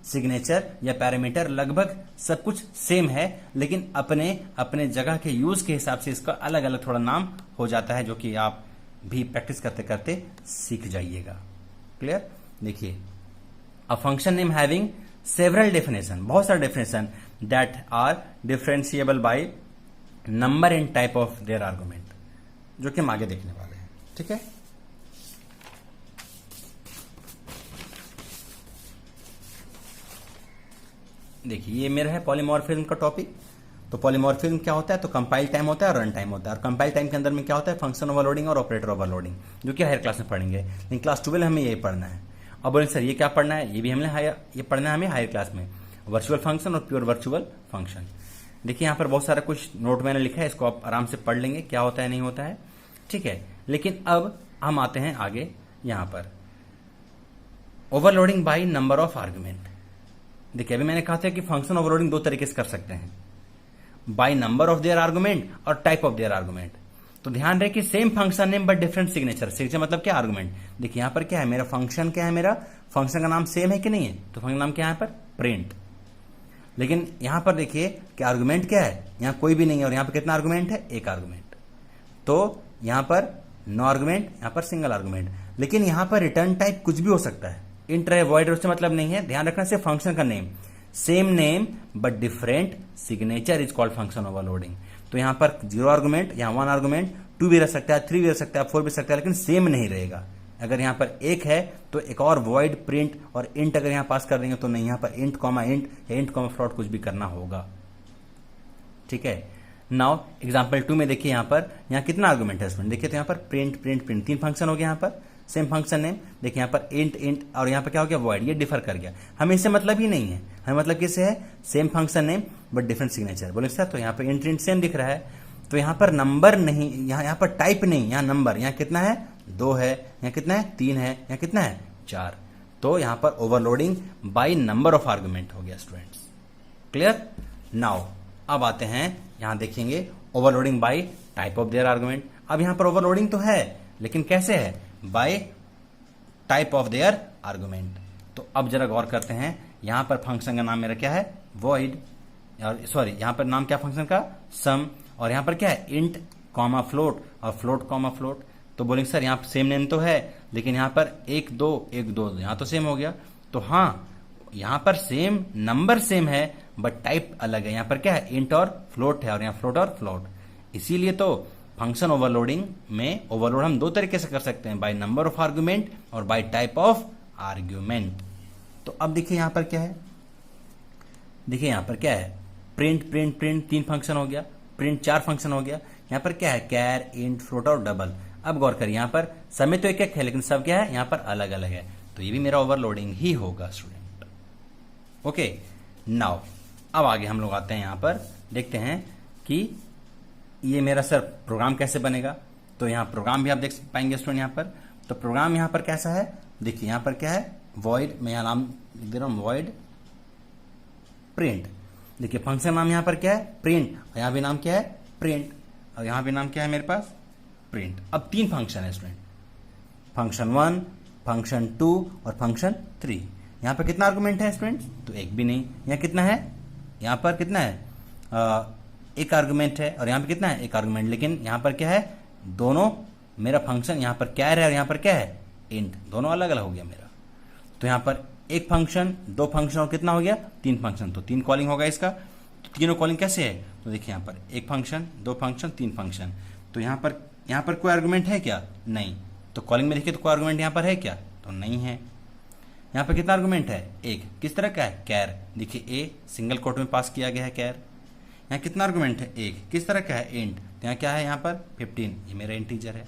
सिग्नेचर या पैरामीटर लगभग सब कुछ सेम है, लेकिन अपने अपने जगह के यूज के हिसाब से इसका अलग अलग थोड़ा नाम हो जाता है, जो कि आप भी प्रैक्टिस करते करते सीख जाइएगा। क्लियर? देखिए, a function name having several definition, बहुत सारे definition that are differentiable by number and type of their argument, जो कि हम आगे देखने वाले हैं, ठीक है। देखिए ये मेरा है पॉलीमॉर्फिज्म का टॉपिक। तो पॉलीमॉर्फिज्म क्या होता है, तो कंपाइल टाइम होता है और रन टाइम होता है। और कंपाइल टाइम के अंदर में क्या होता है, फंक्शन ओवरलोडिंग और ऑपरेटर ओवरलोडिंग, जो कि हायर क्लास में पढ़ेंगे, लेकिन क्लास 12 हमें यही पढ़ना है। अब बोले सर ये क्या पढ़ना है, ये भी हमने ये पढ़ना है हमें हायर क्लास में, वर्चुअल फंक्शन और प्योर वर्चुअल फंक्शन। देखिए यहाँ पर बहुत सारा कुछ नोट मैंने लिखा है, इसको आप आराम से पढ़ लेंगे क्या होता है नहीं होता है, ठीक है। लेकिन अब हम आते हैं आगे, यहाँ पर overloading by number of argument. देखिए अभी मैंने कहा था कि फंक्शन ओवरलोडिंग दो तरीके से कर सकते हैं, by number of their argument और टाइप ऑफ देयर आर्गुमेंट। तो ध्यान रहे कि same function name but different signature. Signature मतलब क्या, आर्गुमेंट। देखिए यहां पर क्या है, मेरा फंक्शन क्या है, मेरा फंक्शन का नाम सेम है कि नहीं है, तो फंक्शन नाम क्या है यहाँ पर, प्रिंट। लेकिन यहां पर देखिए कि आर्गुमेंट क्या है, यहां कोई भी नहीं है, और यहां पर कितना आर्गुमेंट है, एक आर्गुमेंट। तो यहां पर नो आर्गुमेंट, यहां पर सिंगल आर्गुमेंट। लेकिन यहां पर रिटर्न टाइप कुछ भी हो सकता है, इंट रहे वॉइड उससे मतलब नहीं है। ध्यान रखना सिर्फ फंक्शन का name, same name but different signature is called function overloading. तो यहां पर 0 आर्गुमेंट, यहां 1 आर्गुमेंट, 2 भी रह सकता है, 3 भी रह सकता है, 4 भी सकता है, लेकिन सेम नहीं रहेगा। अगर यहां पर एक है तो एक और वॉइड प्रिंट और इंट अगर यहां पास कर देंगे तो नहीं, यहां पर इंट कॉमा इंट या इंट कॉमा फ्लोट कुछ भी करना होगा, ठीक है। नाउ एग्जांपल 2 में देखिए यहां कितना आर्गुमेंट है इसमें, देखिए तो यहां पर प्रिंट प्रिंट प्रिंट 3 फंक्शन हो गया, यहां पर सेम फंक्शन नेम। देखिए यहाँ पर इंट इंट और यहाँ पर क्या हो गया, वॉइड, ये डिफर कर गया। हमें इससे मतलब ही नहीं है, हमें मतलब किससे है, same function name but different signature. बोले सर तो यहाँ पर इंट इंट सेम दिख रहा है, तो यहां पर नंबर नहीं, यहां पर टाइप नहीं, यहां नंबर, यहां कितना है 2 है, यहां कितना है 3 है, यहां कितना है 4। तो यहां पर overloading by number of argument हो गया स्टूडेंट्स। क्लियर? नाउ अब आते हैं, यहां देखेंगे overloading bye type of their argument. अब यहां पर ओवरलोडिंग तो है, लेकिन कैसे है? Bye type of their argument. तो अब जरा गौर करते हैं, यहां पर फंक्शन का नाम मेरा क्या है? वॉइड, और सॉरी यहां पर नाम क्या फंक्शन का? सम। और यहां पर क्या है? इंट कॉमा फ्लोट और फ्लोट कॉमा फ्लोट। तो बोलेंगे सर यहां सेम नेम तो है, लेकिन यहां पर 1 2 1 2 यहां तो सेम हो गया। तो हाँ, यहां पर सेम नंबर सेम है, बट टाइप अलग है। यहां पर क्या है? इंट और फ्लोट है, और यहां फ्लोट और फ्लोट। इसीलिए तो फंक्शन ओवरलोडिंग में ओवरलोड हम दो तरीके से कर सकते हैं, बाय नंबर ऑफ आर्गुमेंट और बाय टाइप ऑफ आर्ग्यूमेंट। तो अब देखिए यहां पर क्या है, देखिए यहां पर क्या है? प्रिंट प्रिंट प्रिंट 3 फंक्शन हो गया, प्रिंट 4 फंक्शन हो गया। यहां पर क्या है? कैर, इंट, फ्लोट और डबल। अब गौर करिए, यहां पर समय तो एक एक है, लेकिन सब क्या है? यहां पर अलग अलग है। तो ये भी मेरा ओवरलोडिंग ही होगा स्टूडेंट। ओके, नाउ अब आगे हम लोग आते हैं, यहां पर देखते हैं कि ये मेरा सर प्रोग्राम कैसे बनेगा। तो यहां प्रोग्राम भी आप देख पाएंगे स्टूडेंट यहां पर। तो प्रोग्राम यहां पर कैसा है? देखिए यहां पर क्या है? वॉइड, मैं यहां नाम लिख दे रहा हूं वॉइड प्रिंट। देखिए फंक्शन नाम यहां पर क्या है? प्रिंट। और यहां भी नाम क्या है? प्रिंट। और यहां भी नाम क्या है मेरे पास? प्रिंट। अब 3 फंक्शन है स्टूडेंट, फंक्शन 1, फंक्शन 2 और फंक्शन 3। यहां पर कितना आर्गुमेंट है स्टूडेंट? तो एक भी नहीं। यहां कितना है? यहां पर कितना है? एक आर्गुमेंट है, और यहां पर कितना है? एक आर्गुमेंट। लेकिन यहां पर क्या है? दोनों मेरा फंक्शन यहां पर कैर है और यहां पर क्या है? इंट। दोनों अलग अलग हो गया मेरा। तो यहां पर एक फंक्शन, 2 फंक्शन और कितना हो गया? 3 फंक्शन। तो 3 कॉलिंग होगा इसका। तो तीनों कॉलिंग कैसे है? तो देखिए यहां पर एक फंक्शन, 2 फंक्शन, 3 फंक्शन। तो यहां पर कोई आर्गुमेंट है क्या? नहीं। तो कॉलिंग में देखिए तो कोई आर्गुमेंट यहां पर है क्या? तो नहीं है। यहां पर कितना आर्गुमेंट है? एक। किस तरह का है? कैर। देखिए ए सिंगल कोट में पास किया गया है कैर। यहां कितना आर्गुमेंट है? एक। किस तरह का है? इंट। तो यहां क्या है? यहां पर 15, ये मेरा इंटीजर है।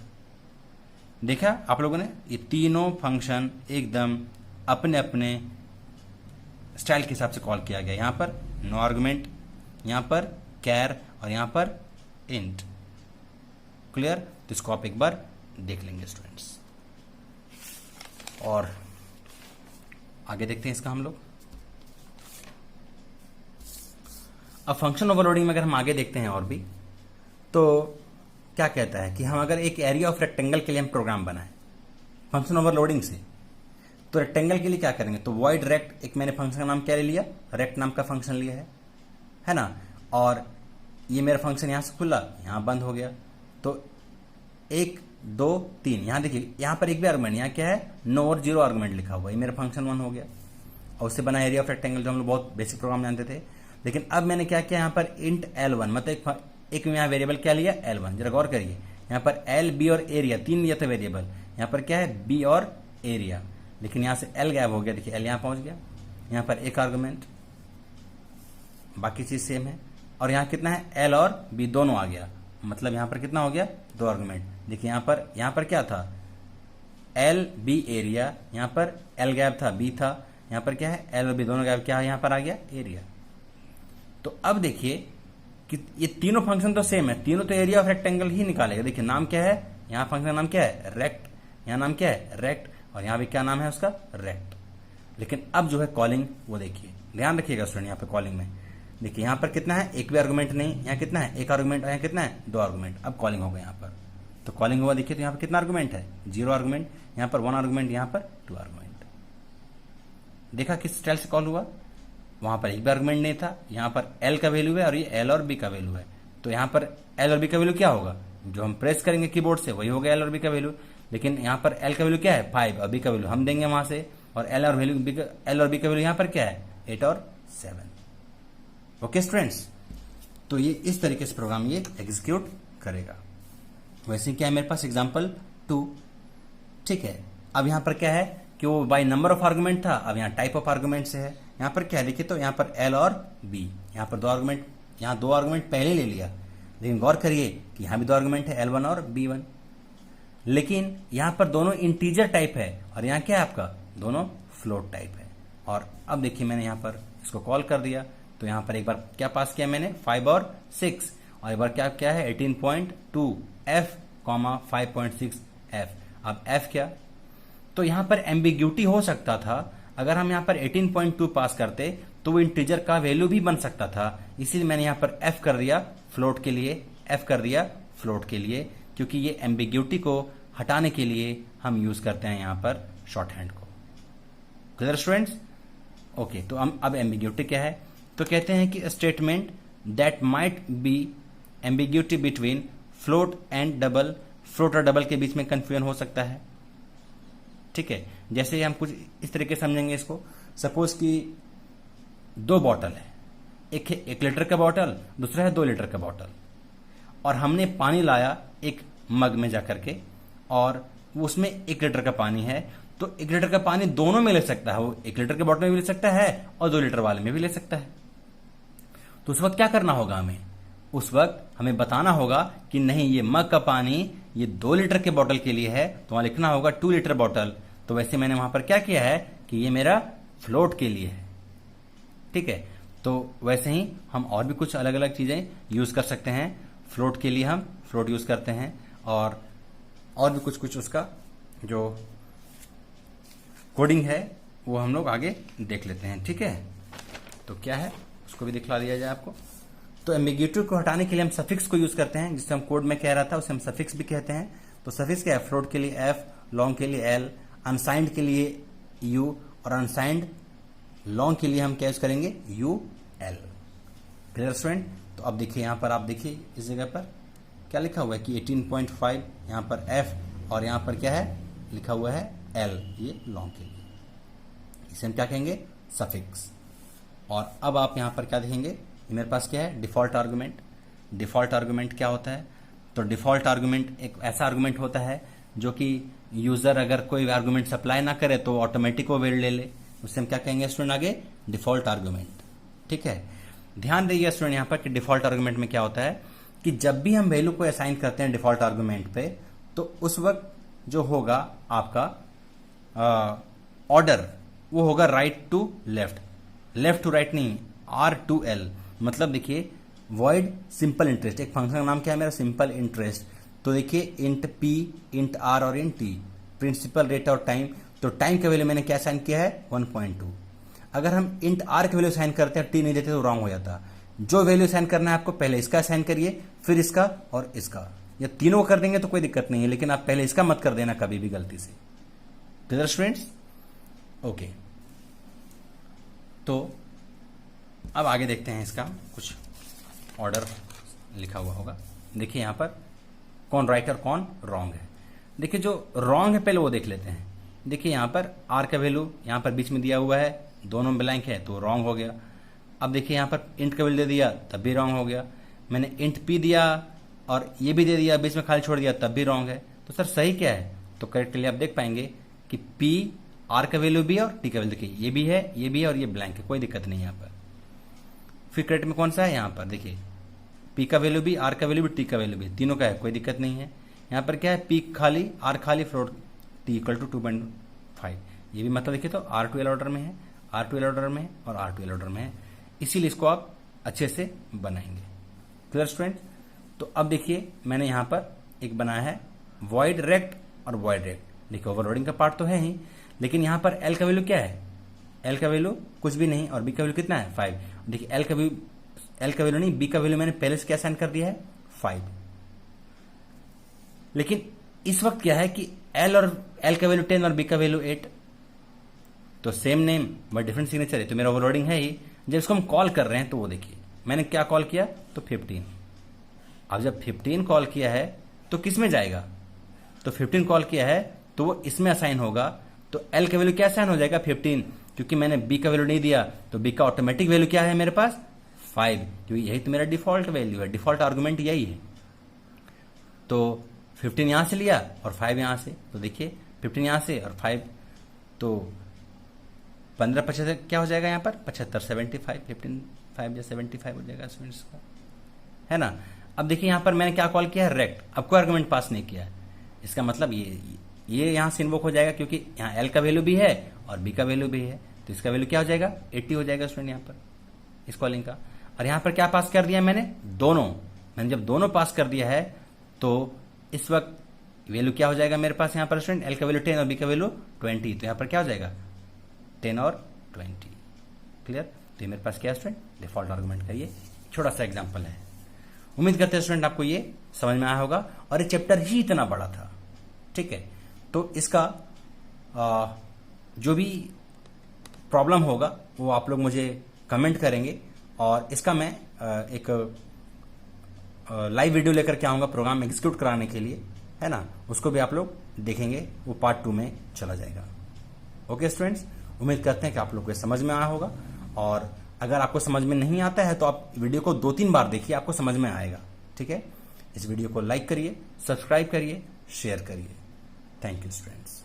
देखा आप लोगों ने, ये तीनों फंक्शन एकदम अपने अपने स्टाइल के हिसाब से कॉल किया गया। यहां पर नो आर्गुमेंट, यहां पर कैर और यहां पर इंट। क्लियर? तो इसको आप एक बार देख लेंगे स्टूडेंट्स। और आगे देखते हैं इसका हम लोग। अब फंक्शन ओवरलोडिंग में अगर हम आगे देखते हैं और भी, तो क्या कहता है कि हम अगर एक एरिया ऑफ रेक्टेंगल के लिए हम प्रोग्राम बनाएं फंक्शन ओवरलोडिंग से, तो रेक्टेंगल के लिए क्या करेंगे? तो वॉइड रेक्ट, एक मैंने फंक्शन का नाम क्या ले लिया? रेक्ट नाम का फंक्शन लिया है ना। और ये मेरा फंक्शन यहां से खुला, यहां बंद हो गया। तो 1 2 3, यहां देखिए यहां पर एक भी आर्गुमेंट, यहां क्या है? नो और 0 आर्गुमेंट लिखा हुआ, ये मेरा फंक्शन 1 हो गया। और उससे बना एरिया ऑफ रेक्टेंगल, जो हम लोग बहुत बेसिक प्रोग्राम जानते थे। लेकिन अब मैंने क्या किया? यहां पर इंट L1, मतलब एक यहां वेरिएबल क्या लिया? L1। जरा गौर करिए, यहां पर L, B और एरिया 3 लिया था वेरिएबल। यहां पर क्या है? B और एरिया। लेकिन यहां से L गायब हो गया। देखिए L यहां पहुंच गया। यहां पर एक आर्गुमेंट, बाकी चीज सेम है। और यहां कितना है? L और B दोनों आ गया, मतलब यहां पर कितना हो गया? 2 आर्गुमेंट। देखिए यहां पर क्या था? L B area. यहां पर L गायब था, B था। यहां पर क्या है? L और B दोनों गायब, क्या यहां पर आ गया? एरिया। तो अब देखिए कि ये तीनों फंक्शन तो सेम है, तीनों तो एरिया ऑफ रेक्टेंगल ही निकालेगा। देखिए नाम क्या है? यहां फंक्शन का नाम क्या है? रेक्ट। यहां नाम क्या है? रेक्ट। और यहां भी क्या नाम है उसका? रेक्ट। लेकिन अब जो है कॉलिंग, वो देखिए, ध्यान रखिएगा स्टूडेंट। यहां पर कॉलिंग में देखिए यहां पर कितना है? एक भी आर्गुमेंट नहीं। यहां कितना है? एक आर्गुमेंट। और यहां कितना है? 2 आर्गुमेंट। अब कॉलिंग होगा यहां पर। तो कॉलिंग हुआ, देखिए तो यहां पर कितना आर्गुमेंट है? 0 आर्गुमेंट। यहां पर 1 आर्गुमेंट, यहां पर 2 आर्गुमेंट। देखा किस स्टाइल से कॉल हुआ? वहां पर एक भी आर्गुमेंट नहीं था। यहां पर L का वैल्यू है और ये L और B का वैल्यू है। तो यहां पर L और B का वैल्यू क्या होगा? जो हम प्रेस करेंगे कीबोर्ड से वही होगा L और B का वैल्यू। लेकिन यहां पर L का वैल्यू क्या है? 5 और B का वैल्यू हम देंगे वहां से। और L और B का वैल्यू यहां पर क्या है? 8 और 7। ओके स्टूडेंट्स, तो ये इस तरीके से प्रोग्राम ये एग्जीक्यूट करेगा। वैसे क्या है मेरे पास? एग्जाम्पल 2। ठीक है, अब यहां पर क्या है कि वो बाय नंबर ऑफ आर्गुमेंट था, अब यहां टाइप ऑफ आर्गुमेंट से है। यहां पर क्या है? देखिए तो यहां पर L और B, यहां पर 2 आर्गुमेंट, यहां 2 आर्गुमेंट पहले ले लिया। लेकिन गौर करिए कि यहां भी 2 आर्गुमेंट है, L1 और B1। लेकिन यहां पर दोनों इंटीजर टाइप है और यहां क्या है आपका? दोनों फ्लोट टाइप है। और अब देखिए मैंने यहां पर इसको कॉल कर दिया, तो यहां पर एक बार क्या पास किया मैंने? 5 और 6। और एक बार क्या क्या है 18.2 f, 5.6 f। अब f क्या, तो यहां पर एम्बिग्यूटी हो सकता था। अगर हम यहां पर 18.2 पास करते तो वो इंटीजर का वैल्यू भी बन सकता था, इसीलिए मैंने यहां पर f कर दिया फ्लोट के लिए, f कर दिया फ्लोट के लिए, क्योंकि ये एम्बिग्यूटी को हटाने के लिए हम यूज करते हैं यहां पर शॉर्ट हैंड को। Clear students? ओके, तो हम अब एम्बिग्यूटी क्या है, तो कहते हैं कि statement that might be ambiguity between float and double, float और डबल के बीच में कंफ्यूजन हो सकता है। ठीक है, जैसे हम कुछ इस तरीके से समझेंगे इसको। सपोज कि 2 बॉटल है, एक है 1 लीटर का बॉटल, दूसरा है 2 लीटर का बॉटल, और हमने पानी लाया एक मग में जाकर के, और उसमें 1 लीटर का पानी है, तो 1 लीटर का पानी दोनों में ले सकता है, वो 1 लीटर के बॉटल में भी ले सकता है और 2 लीटर वाले में भी ले सकता है। तो उस वक्त क्या करना होगा हमें, उस वक्त हमें बताना होगा कि नहीं, ये मग का पानी ये 2 लीटर के बॉटल के लिए है, तो वहां लिखना होगा 2 लीटर बॉटल। तो वैसे मैंने वहां पर क्या किया है कि ये मेरा फ्लोट के लिए है। ठीक है, तो वैसे ही हम और भी कुछ अलग अलग चीजें यूज कर सकते हैं। फ्लोट के लिए हम फ्लोट यूज करते हैं, और भी कुछ कुछ उसका जो कोडिंग है वो हम लोग आगे देख लेते हैं। ठीक है, तो क्या है उसको भी दिखला दिया जाए आपको। तो एम्बिग्यूटी को हटाने के लिए हम सफिक्स को यूज करते हैं, जिससे हम कोड में कह रहा था उसे हम सफिक्स भी कहते हैं। तो सफिक्स क्या है, फ्लोट के लिए f, लॉन्ग के लिए l, अनसाइंड के लिए u, और अनसाइंड लॉन्ग के लिए हम क्या यूज करेंगे ul। Clear student? तो अब देखिए यहां पर, आप देखिए इस जगह पर क्या लिखा हुआ है कि 18.5 यहां पर f, और यहां पर क्या है लिखा हुआ है l, ये लॉन्ग के लिए, इसे हम क्या कहेंगे सफिक्स। और अब आप यहां पर क्या देखेंगे, मेरे पास क्या है डिफॉल्ट आर्गुमेंट। डिफॉल्ट आर्गुमेंट क्या होता है, तो डिफॉल्ट आर्गुमेंट एक ऐसा आर्गुमेंट होता है जो कि यूजर अगर कोई आर्गुमेंट सप्लाई ना करे तो ऑटोमेटिक वो वैल्यू ले ले, उससे हम क्या कहेंगे स्टूडेंट आगे डिफॉल्ट आर्गुमेंट। ठीक है, ध्यान दीजिए स्टूडेंट यहां पर कि डिफॉल्ट आर्गुमेंट में क्या होता है कि जब भी हम वैल्यू को असाइन करते हैं डिफॉल्ट आर्गुमेंट पे, तो उस वक्त जो होगा आपका ऑर्डर वो होगा right to left, left to right नहीं, R to L। मतलब देखिए वॉइड सिंपल इंटरेस्ट, एक फंक्शन का नाम क्या है मेरा सिंपल इंटरेस्ट। तो देखिए इंट P, इंट R और इंट T, प्रिंसिपल रेट और टाइम। तो टाइम का वैल्यू मैंने क्या साइन किया है 1.2। अगर हम इंट R की वैल्यू साइन करते हैं, T नहीं देते तो रॉन्ग हो जाता। जो वैल्यू साइन करना है आपको, पहले इसका साइन करिए, फिर इसका और इसका, या तीनों कर देंगे तो कोई दिक्कत नहीं है, लेकिन आप पहले इसका मत कर देना कभी भी गलती से। Clear students? ओके, तो अब आगे देखते हैं इसका कुछ ऑर्डर लिखा हुआ होगा। देखिए यहां पर कौन राइट और कौन रॉन्ग है। देखिए जो रॉन्ग है पहले वो देख लेते हैं। देखिए यहां पर R का वैल्यू यहां पर बीच में दिया हुआ है, दोनों ब्लैंक है तो रॉन्ग हो गया। अब देखिए यहां पर इंट का वैल्यू दे दिया तब भी रॉन्ग हो गया। मैंने इंट P दिया और ये भी दे दिया, बीच में खाली छोड़ दिया तब भी रॉन्ग है। तो सर सही क्या है, तो करेक्टली आप देख पाएंगे कि P R का वैल्यू भी है और T का वैल्यू, देखिए ये भी है, ये भी है और ये ब्लैंक है, कोई दिक्कत नहीं है यहाँ पर। फिर करेक्ट में कौन सा है, यहाँ पर देखिए P का वैल्यू भी, R का वैल्यू भी, T का वैल्यू भी, तीनों का है, कोई दिक्कत नहीं है। यहाँ पर क्या है P खाली, R खाली, फ्लोट T इक्वल टू 2.5। ये भी मतलब देखिए तो R2L ऑर्डर में है, R2L ऑर्डर में है और R2L ऑर्डर में है, इसीलिए इसको आप अच्छे से बनाएंगे। Clear student? तो अब देखिए मैंने यहाँ पर एक बनाया है वॉइड रेक्ट और वॉइड रेक्ट। देखिए ओवरलोडिंग का पार्ट तो है ही, लेकिन यहाँ पर L का वैल्यू क्या है, L का वैल्यू कुछ भी नहीं और B का वैल्यू कितना है 5। देखिए L का वैल्यू नहीं, B का वैल्यू मैंने पहले से क्या साइन कर दिया है 5। लेकिन इस वक्त क्या है कि L का वैल्यू 10 और B का वैल्यू 8, तो same name but different signature है, तो मेरा ओवरलोडिंग है ही। जब इसको हम कॉल कर रहे हैं तो वो देखिए मैंने क्या कॉल किया, तो 15। अब जब 15 कॉल किया है तो किस में जाएगा, तो 15 कॉल किया है तो वो इसमें असाइन होगा। तो L का वैल्यू क्या असाइन हो जाएगा 15, क्योंकि मैंने B का वैल्यू नहीं दिया, तो B का ऑटोमेटिक वैल्यू क्या है मेरे पास 5, क्योंकि यही तो मेरा डिफॉल्ट वैल्यू है, डिफॉल्ट आर्गुमेंट यही है। तो 15 यहां से लिया और 5 यहां से, तो देखिए 15 यहां से और 5, तो 15 75 क्या हो जाएगा यहाँ पर 75, 75, 15 5 या 75 हो जाएगा स्टूडेंट्स का, है ना। अब देखिए यहाँ पर मैंने क्या कॉल किया है रेक्ट, अब कोई आर्गुमेंट पास नहीं किया है, इसका मतलब ये यहाँ से इन्वोक हो जाएगा, क्योंकि यहाँ L का वैल्यू भी है और B का वैल्यू भी है, तो इसका वैल्यू क्या हो जाएगा 80 हो जाएगा स्टूडेंट यहाँ पर इस कॉलिंग का। और यहाँ पर क्या पास कर दिया मैंने, दोनों मैंने जब दोनों पास कर दिया है तो इस वक्त वैल्यू क्या हो जाएगा मेरे पास यहाँ पर स्टूडेंट, एल का वैल्यू 10 और बी का वैल्यू 20, तो यहाँ पर क्या हो जाएगा 10 और 20। क्लियर? तो ये मेरे पास क्या है स्टूडेंट, डिफॉल्ट आर्गुमेंट का ये छोटा सा एग्जाम्पल है। उम्मीद करते हैं स्टूडेंट आपको ये समझ में आया होगा, और ये चैप्टर ही इतना बड़ा था। ठीक है, तो इसका जो भी प्रॉब्लम होगा वो आप लोग मुझे कमेंट करेंगे, और इसका मैं एक लाइव वीडियो लेकर के आऊंगा प्रोग्राम एग्जीक्यूट कराने के लिए, है ना, उसको भी आप लोग देखेंगे, वो पार्ट 2 में चला जाएगा। ओके स्टूडेंट्स, उम्मीद करते हैं कि आप लोग को समझ में आया होगा, और अगर आपको समझ में नहीं आता है तो आप वीडियो को 2-3 बार देखिए, आपको समझ में आएगा। ठीक है, इस वीडियो को लाइक करिए, सब्सक्राइब करिए, शेयर करिए। Thank you students.